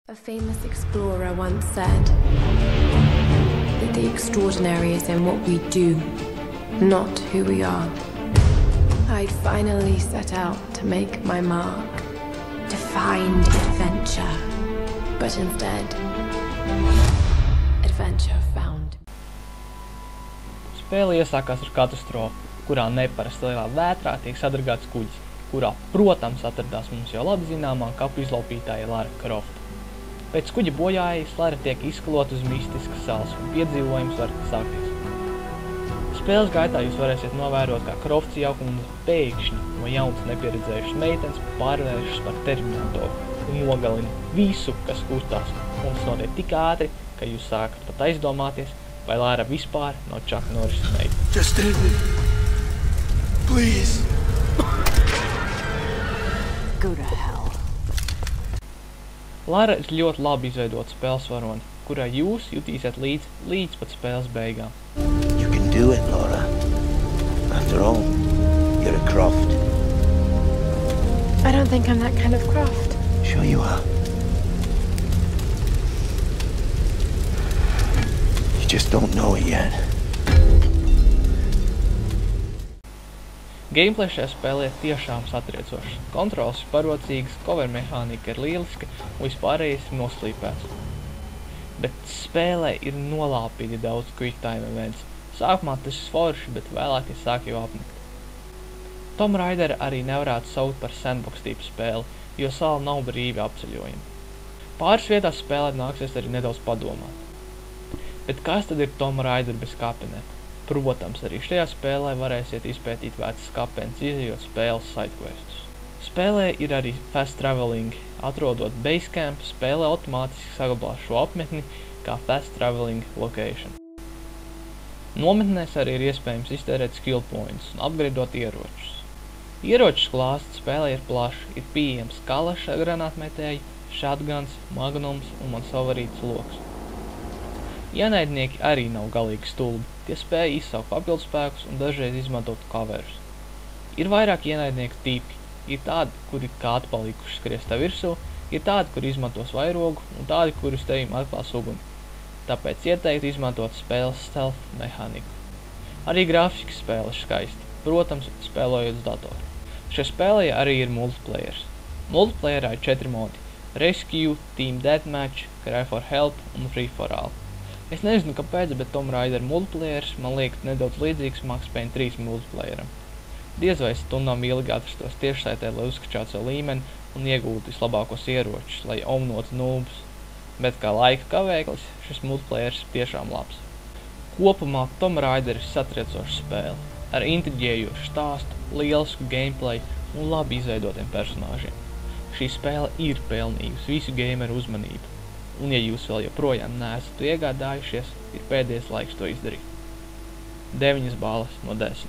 A famous explorer once said that the extraordinary is in what we do, not who we are. I'd finally set out to make my mark, to find adventure, but instead, adventure found. Spēle iesākās ar katastrofu, kurā neparasti lielā vētrā tiek sadragāts kuģis, kurā, protams, atradās mums jau labi zināmā kapu izlaupītāja Lara Croft. Pēc kuģa bojājas Lara tiek izkalota uz mistiskas salas un piedzīvojums var sākties. Spēles gaitā jūs varēsiet novērot, kā Crofts jaukums pēkšņi no jaunas nepieredzējušas meitenes pārvēršas par terminatoru un nogalina visu, kas kustās, un tas notiek tik ātri, ka jūs sākat pat aizdomāties, vai Lara vispār nav Chuck Norris meita. Just end it. Please. Go to hell. Lara ir ļoti labi izveidota spēles varoni, kurā jūs jutīsiet līdz pat spēles beigām. You can do it, Laura. After all, you're a Croft. I don't think I'm that kind of Croft. Sure you are. You just don't know it yet. Gameplay šajā spēlē tiešām satriecošs. Kontrols ir parocīgs, cover mehānika ir lieliska un vispārējais ir noslīpēts. Bet spēlē ir nolāpīgi daudz quick time events. Sākumā tas ir forši, bet vēlāk tie sāk jau apnikt. Tomb Raider arī nevarētu saukt par sandbox tipu spēli, jo sala nav brīvi apceļojumi. Pāris vietās spēlē nāksies arī nedaudz padomāt. Bet kas tad ir Tomb Raider bez kapenēm? Protams, arī šajā spēlē varēsiet izpētīt vecas kapenes, izejot spēles sidequestus. Spēlē ir arī fast traveling. Atrodot basecamp, spēlē automātiski saglabās šo apmetni kā fast traveling location. Nometnēs arī ir iespējams iztērēt skill points un upgradeot ieročus. Ieroču klāsts spēlē ir plašs, ir pieejams kalaša granātmetēji, shotguns, magnums un mans favorīts loks. Ienaidnieki arī nav galīgi stulbi, tie spēja izsaukt papildspēkus un dažreiz izmantot coverus. Ir vairāk ienaidnieku tipi, ir tādi, kuri kā atpalikuši skriesta virsū, ir tādi, kuri izmantos vairogu un tādi, kuri uz tevim atklās uguni. Tāpēc ieteiktu izmantot spēles stealth mehāniku. Arī grafika spēles skaisti, protams, spēlējot uz datoru. Šajā spēlē arī ir multiplayers. Multiplayerā ir 4 modi – Rescue, Team Deathmatch, Cry for Help un Free for All. Es nezinu, kāpēc, bet Tomb Raider multiplayers man liekas nedaudz līdzīgs Max Payne 3 multiplayeram. Diez vai stundām ilgi atrastos tiešsaitē, lai uzskačātu savu līmeni un iegūtu vislabākos ieročus, lai omnotu nūbus. Bet kā laika kavēklis, šis multiplayers ir tiešām labs. Kopumā Tomb Raider ir satriecoša spēle, ar intriģējošu stāstu, lielisku gameplay un labi izveidotiem personāžiem. Šī spēle ir pelnījusi visu gameru uzmanību. Un, ja jūs vēl joprojām neesat iegādājušies, ir pēdējais laiks to izdarīt. 9 balles no 10.